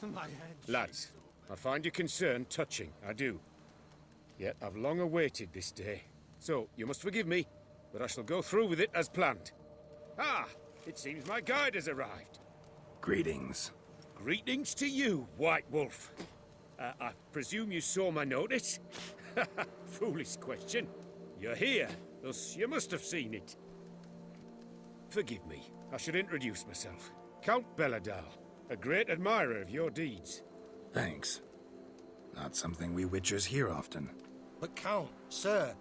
My head. Lads, I find your concern touching, I do. Yet I've long awaited this day. So, you must forgive me, but I shall go through with it as planned. Ah, it seems my guide has arrived. Greetings. Greetings to you, White Wolf. I presume you saw my notice? Foolish question. You're here, thus you must have seen it. Forgive me, I should introduce myself. Count Belladal, a great admirer of your deeds. Thanks. Not something we Witchers hear often. But Count, sir,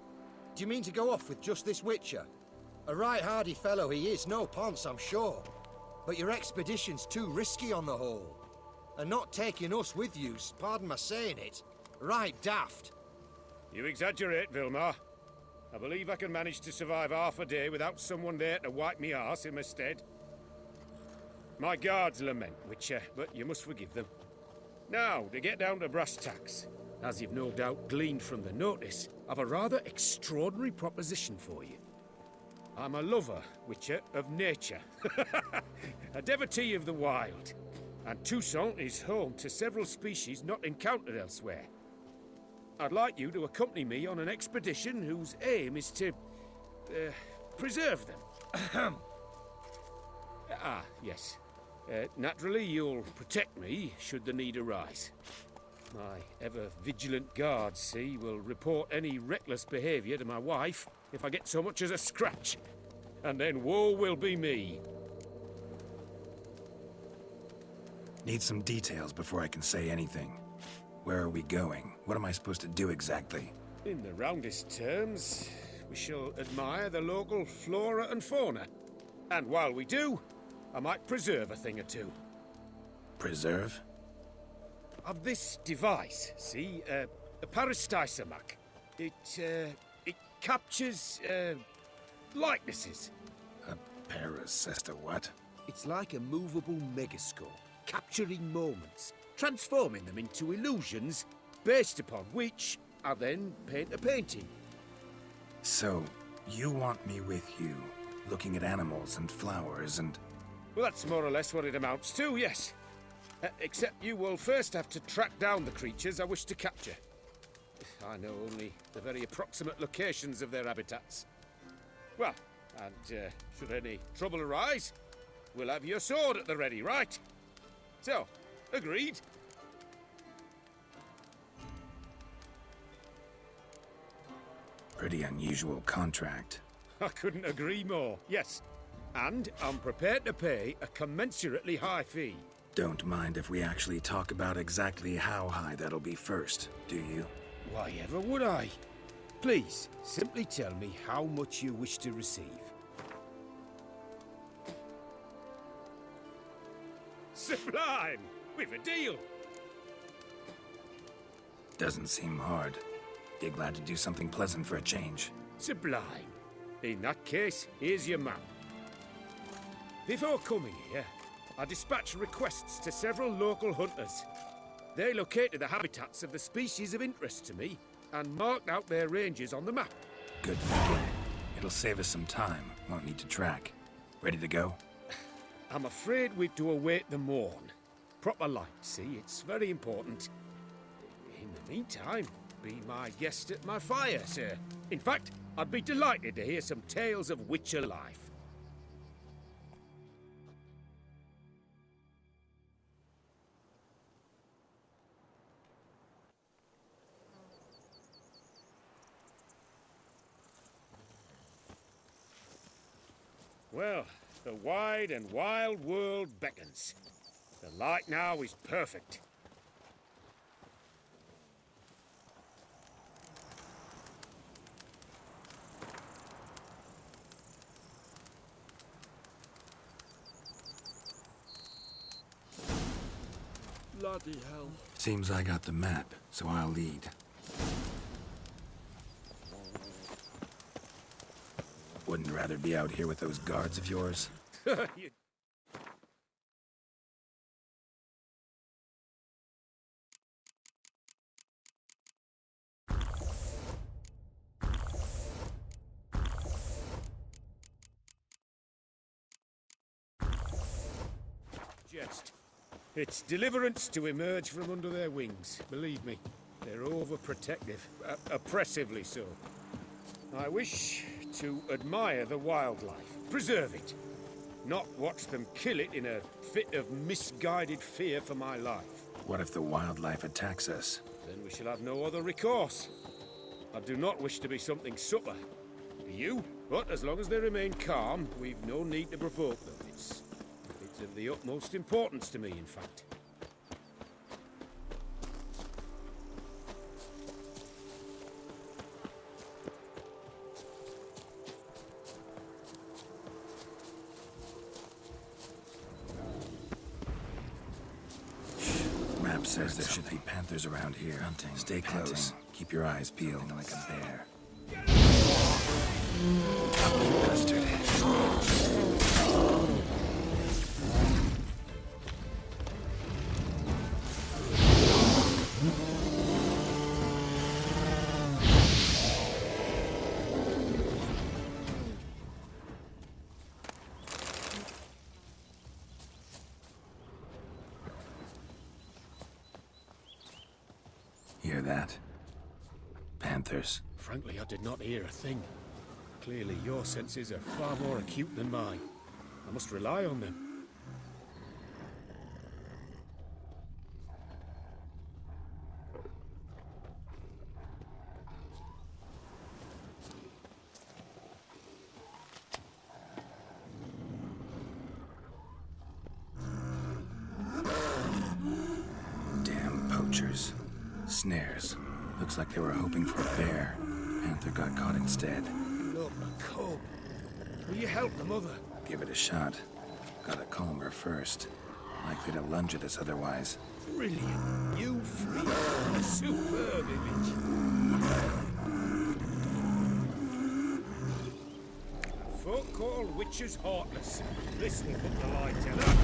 do you mean to go off with just this Witcher? A right hardy fellow he is, no ponce, I'm sure. But your expedition's too risky on the whole. And not taking us with you's, pardon my saying it, right daft. You exaggerate, Vilmar. I believe I can manage to survive half a day without someone there to wipe me arse in my stead. My guards lament, Witcher, but you must forgive them. Now, to get down to brass tacks. As you've no doubt gleaned from the notice, I've a rather extraordinary proposition for you. I'm a lover, Witcher, of nature. A devotee of the wild. And Toussaint is home to several species not encountered elsewhere. I'd like you to accompany me on an expedition whose aim is to... preserve them. Yes. Naturally, you'll protect me should the need arise. My ever-vigilant guards, see, will report any reckless behavior to my wife if I get so much as a scratch. And then woe will be me. Need some details before I can say anything. Where are we going? What am I supposed to do exactly? In the roundest terms, we shall admire the local flora and fauna. And while we do, I might preserve a thing or two. Preserve? Of this device, see, a parastisomac. It captures, likenesses. A parasesta what? It's like a movable megascope, capturing moments, transforming them into illusions, based upon which I then paint a painting. So, you want me with you, looking at animals and flowers and... Well, that's more or less what it amounts to, yes. Except you will first have to track down the creatures I wish to capture. I know only the very approximate locations of their habitats. Well, and should any trouble arise, we'll have your sword at the ready, right? So, agreed? Pretty unusual contract. I couldn't agree more, yes. And I'm prepared to pay a commensurately high fee. Don't mind if we actually talk about exactly how high that'll be first, do you? Why ever would I? Please, simply tell me how much you wish to receive. Sublime! We've a deal! Doesn't seem hard. Be glad to do something pleasant for a change. Sublime. In that case, here's your map. Before coming here, I dispatched requests to several local hunters. They located the habitats of the species of interest to me and marked out their ranges on the map. Good thinking. It'll save us some time. Won't need to track. Ready to go? I'm afraid we've to await the morn. Proper light, see? It's very important. In the meantime, be my guest at my fire, sir. In fact, I'd be delighted to hear some tales of Witcher life. Well, the wide and wild world beckons. The light now is perfect. Bloody hell. Seems I got the map, so I'll lead. Wouldn't rather be out here with those guards of yours? Jest. It's deliverance to emerge from under their wings. Believe me, they're overprotective, oppressively so. I wish to admire the wildlife, preserve it, not watch them kill it in a fit of misguided fear for my life. What if the wildlife attacks us? Then we shall have no other recourse. I do not wish to be something subtle. Do you? But as long as they remain calm, we've no need to provoke them. It's of the utmost importance to me, in fact. Map says there should be panthers around here. Hunting. Stay close. Keep your eyes peeled. Like a bear. Bastard. Hear that? Panthers. Frankly, I did not hear a thing. Clearly, your senses are far more acute than mine. I must rely on them. Damn poachers. Snares. Looks like they were hoping for a bear. Panther got caught instead. Look, a cub. Will you help the mother? Give it a shot. Gotta calm her first. Likely to lunge at us otherwise. Brilliant. You free. A superb image. Folk call witches heartless. This will put the light to that.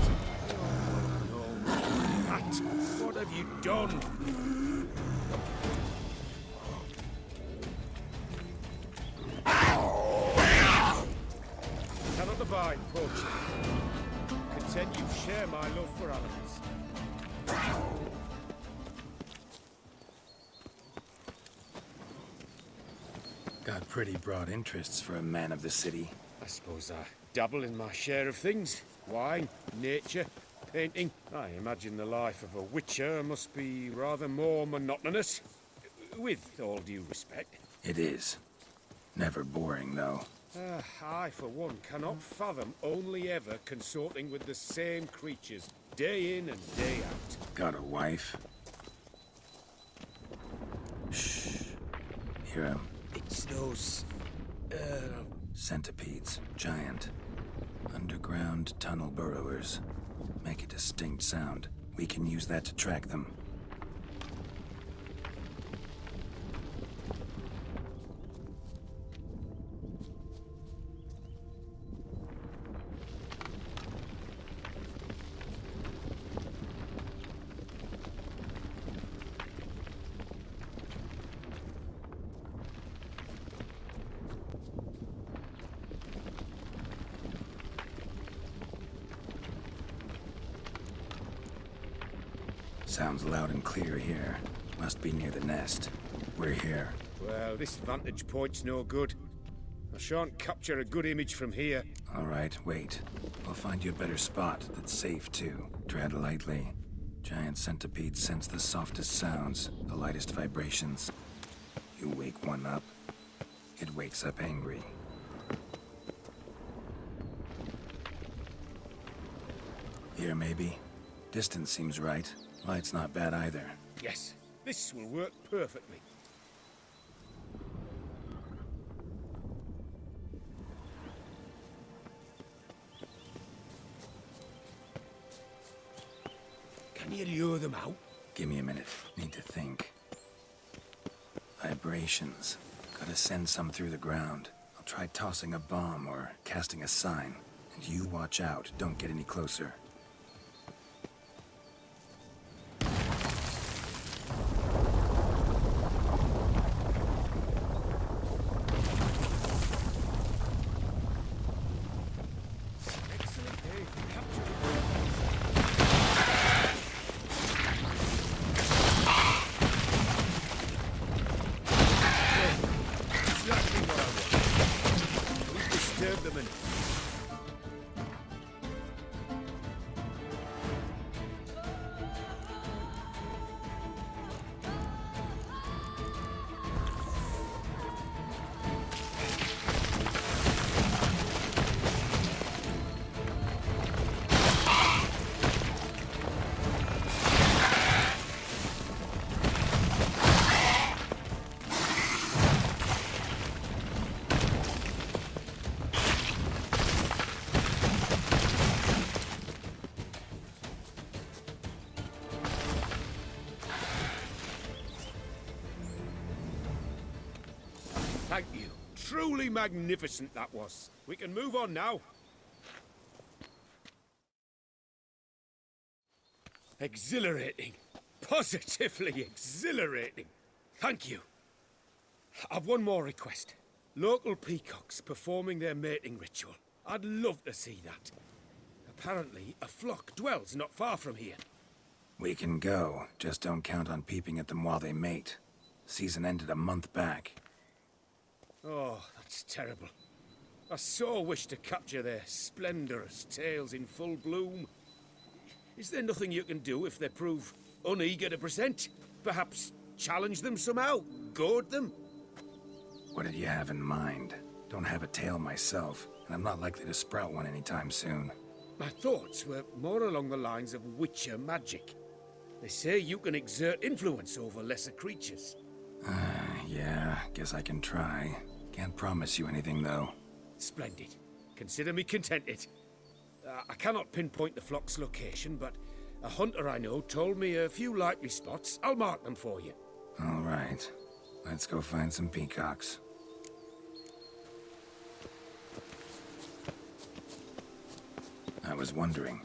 Oh, no. That. What have you done? Cannot abide poaching. Content you share my love for animals. Got pretty broad interests for a man of the city. I suppose I dabble in my share of things. Wine, nature, painting. I imagine the life of a witcher must be rather more monotonous. With all due respect. It is. Never boring, though. I, for one, cannot fathom only ever consorting with the same creatures, day in and day out. Got a wife? Shh. Hear him? It's those... Centipedes. Giant. Underground tunnel burrowers. Make a distinct sound. We can use that to track them. Sounds loud and clear here. Must be near the nest. We're here. Well, this vantage point's no good. I shan't capture a good image from here. All right, wait. We'll find you a better spot that's safe, too. Tread lightly. Giant centipedes sense the softest sounds, the lightest vibrations. You wake one up, it wakes up angry. Here, maybe? Distance seems right. Light's not bad either. Yes, this will work perfectly. Can you lure them out? Give me a minute. Need to think. Vibrations. Gotta send some through the ground. I'll try tossing a bomb or casting a sign. And you watch out. Don't get any closer. Thank you. Truly magnificent that was. We can move on now. Exhilarating. Positively exhilarating. Thank you. I've one more request. Local peacocks performing their mating ritual. I'd love to see that. Apparently, a flock dwells not far from here. We can go, just don't count on peeping at them while they mate. Season ended a month back. Oh, that's terrible. I so wish to capture their splendorous tails in full bloom. Is there nothing you can do if they prove uneager to present? Perhaps challenge them somehow? Goad them? What did you have in mind? Don't have a tail myself, and I'm not likely to sprout one anytime soon. My thoughts were more along the lines of witcher magic. They say you can exert influence over lesser creatures. Yeah, guess I can try. Can't promise you anything, though. Splendid. Consider me contented. I cannot pinpoint the flock's location, but a hunter I know told me a few likely spots. I'll mark them for you. All right. Let's go find some peacocks. I was wondering,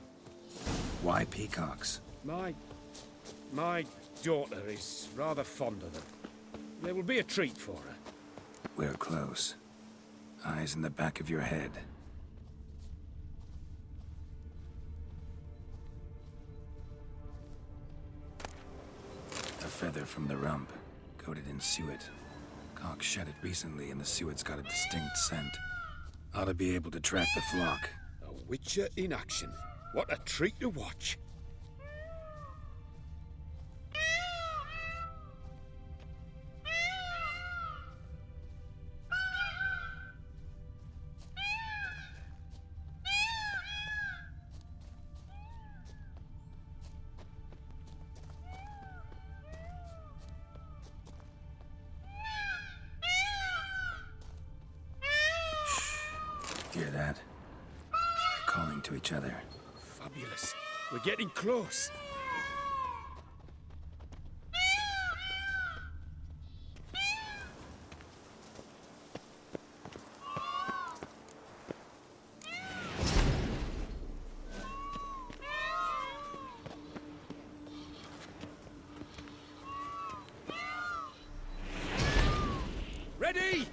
why peacocks? My daughter is rather fond of them. They will be a treat for her. We're close. Eyes in the back of your head. A feather from the rump, coated in suet. Cock shed it recently and the suet's got a distinct scent. Ought to be able to track the flock. A witcher in action. What a treat to watch. Hear that? They're calling to each other. Fabulous. We're getting close. Ready?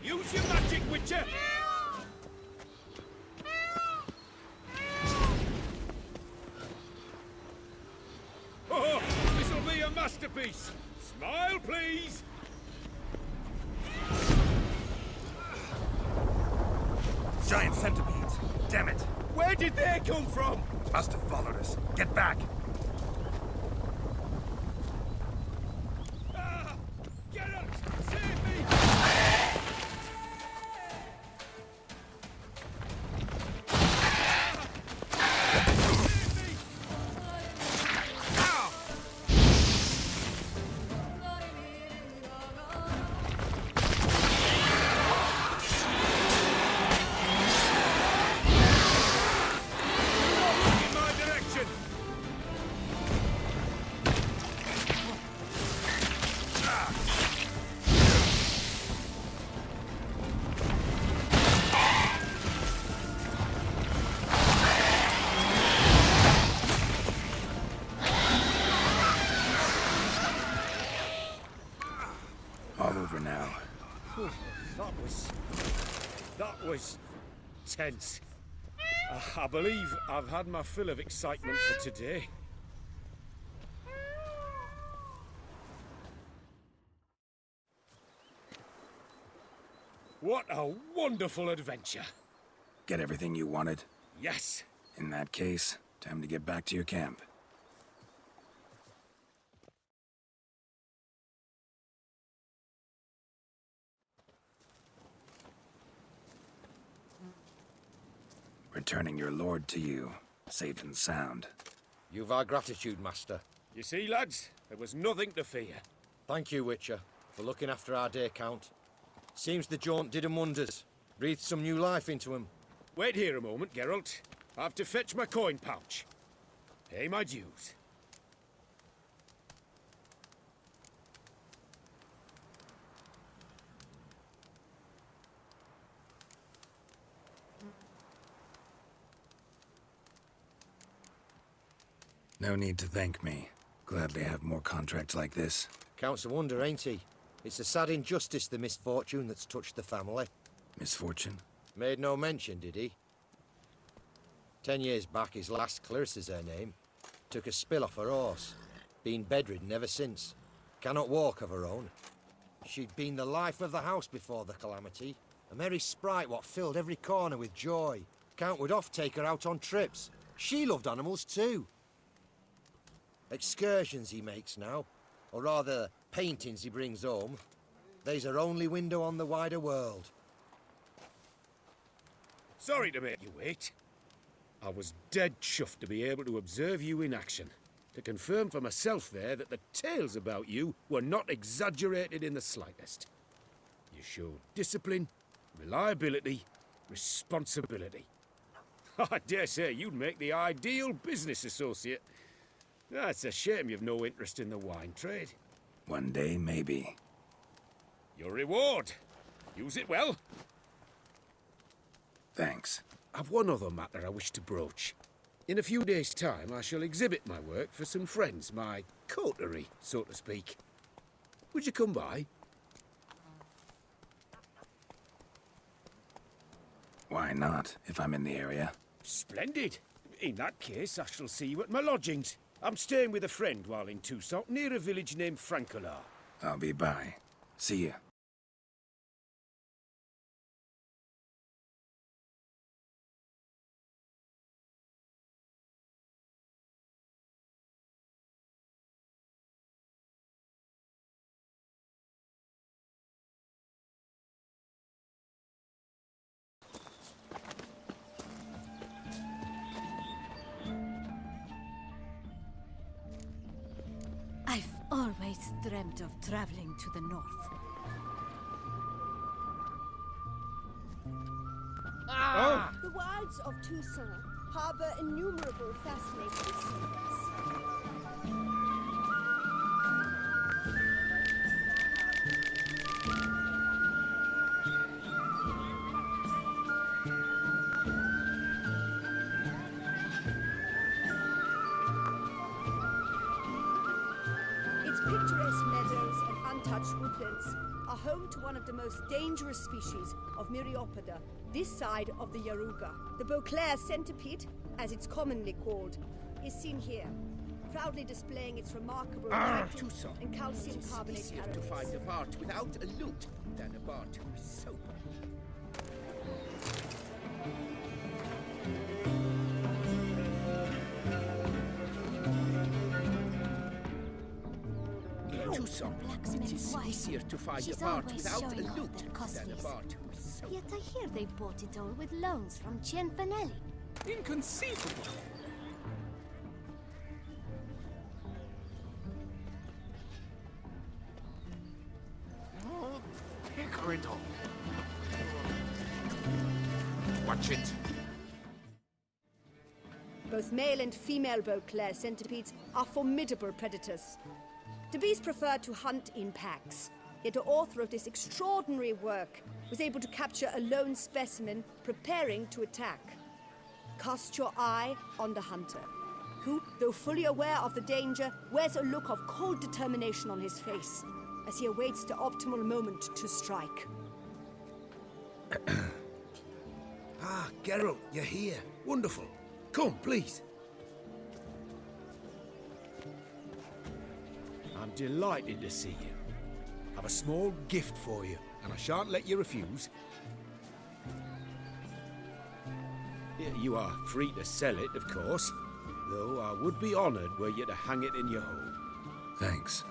Use your magic, Witcher! Oh, this'll be a masterpiece! Smile, please! Giant centipedes! Damn it! Where did they come from? Must have followed us. Get back! Ah! Get us! Save me! In my direction! All over now. That was tense. I believe I've had my fill of excitement for today. What a wonderful adventure. Get everything you wanted? Yes. In that case, time to get back to your camp. Returning your lord to you, safe and sound. You've our gratitude, Master. You see, lads, there was nothing to fear. Thank you, Witcher, for looking after our day count. Seems the jaunt did 'em wonders. Breathed some new life into 'em. Wait here a moment, Geralt. I have to fetch my coin pouch. Pay my dues. No need to thank me. Gladly have more contracts like this. Counts a wonder, ain't he? It's a sad injustice, the misfortune that's touched the family. Misfortune? Made no mention, did he? 10 years back, his last, Clarissa's her name, took a spill off her horse. Been bedridden ever since. Cannot walk of her own. She'd been the life of the house before the calamity. A merry sprite what filled every corner with joy. Count would oft take her out on trips. She loved animals too. Excursions he makes now, or rather, paintings he brings home. They's her only window on the wider world. Sorry to make you wait. I was dead chuffed to be able to observe you in action. To confirm for myself there that the tales about you were not exaggerated in the slightest. You showed discipline, reliability, responsibility. I dare say you'd make the ideal business associate. It's a shame you've no interest in the wine trade. One day, maybe. Your reward. Use it well. Thanks. I've one other matter I wish to broach. In a few days' time, I shall exhibit my work for some friends, my coterie, so to speak. Would you come by? Why not, if I'm in the area? Splendid. In that case, I shall see you at my lodgings. I'm staying with a friend while in Tucson, near a village named Francolar. I'll be by. See ya. I've always dreamt of traveling to the north. The wilds of Tucson harbor innumerable fascinating secrets. Its picturesque meadows and untouched woodlands are home to one of the most dangerous species of Myriapoda, this side of the Yaruga. The Beauclair centipede, as it's commonly called, is seen here, proudly displaying its remarkable nitrogen Tucson. and calcium It's carbonate easier to calories. find a bart without a lute than a bart who's sober. Tucson. Blacksmith's It's wife. easier to find She's a bart always without a showing off lute their than a costlies. bart who's sober. Yet I hear they bought it all with loans from Cianfanelli. Inconceivable! Oh, Pecorino. Watch it. Both male and female Beauclair centipedes are formidable predators. The bees prefer to hunt in packs, yet the author of this extraordinary work was able to capture a lone specimen preparing to attack. Cast your eye on the hunter, who, though fully aware of the danger, wears a look of cold determination on his face as he awaits the optimal moment to strike. Geralt, you're here. Wonderful. Come, please. I'm delighted to see you. I've a small gift for you, and I shan't let you refuse. You are free to sell it, of course, though I would be honoured were you to hang it in your home. Thanks.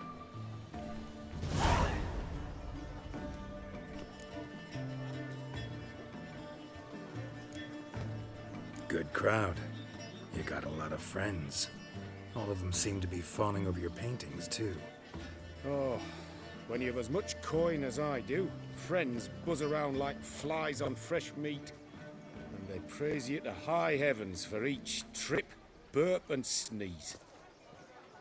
Good crowd. You got a lot of friends. All of them seem to be fawning over your paintings, too. Oh, when you've as much coin as I do, friends buzz around like flies on fresh meat. And they praise you to high heavens for each trip, burp and sneeze.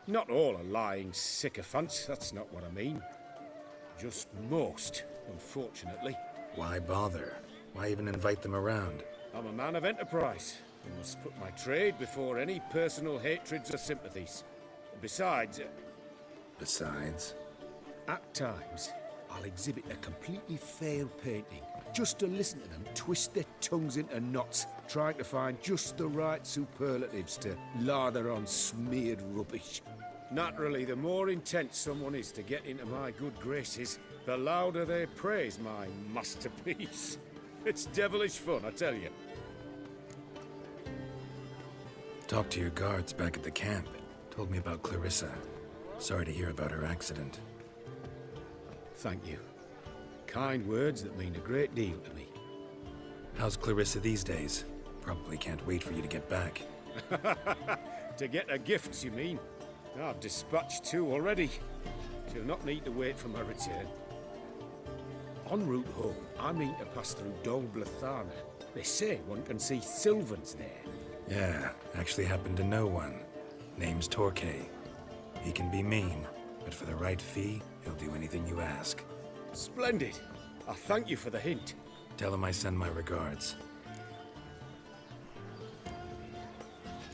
Not all are lying sycophants, that's not what I mean. Just most, unfortunately. Why bother? Why even invite them around? I'm a man of enterprise. I must put my trade before any personal hatreds or sympathies. Besides, Besides, at times, I'll exhibit a completely failed painting, just to listen to them twist their tongues into knots, trying to find just the right superlatives to lather on smeared rubbish. Naturally, the more intent someone is to get into my good graces, the louder they praise my masterpiece. It's devilish fun, I tell you. talked to your guards back at the camp. Told me about Clarissa. Sorry to hear about her accident. Thank you. Kind words that mean a great deal to me. How's Clarissa these days? Probably can't wait for you to get back. To get her gifts, you mean? I've dispatched 2 already. She'll not need to wait for my return. En route home, I mean to pass through Dol Blathana. They say one can see Sylvans there. Yeah, actually happen to know one. Name's Torquay. He can be mean, but for the right fee, he'll do anything you ask. Splendid. I thank you for the hint. Tell him I send my regards.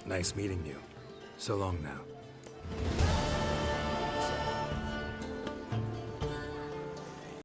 Nice meeting you. So long now.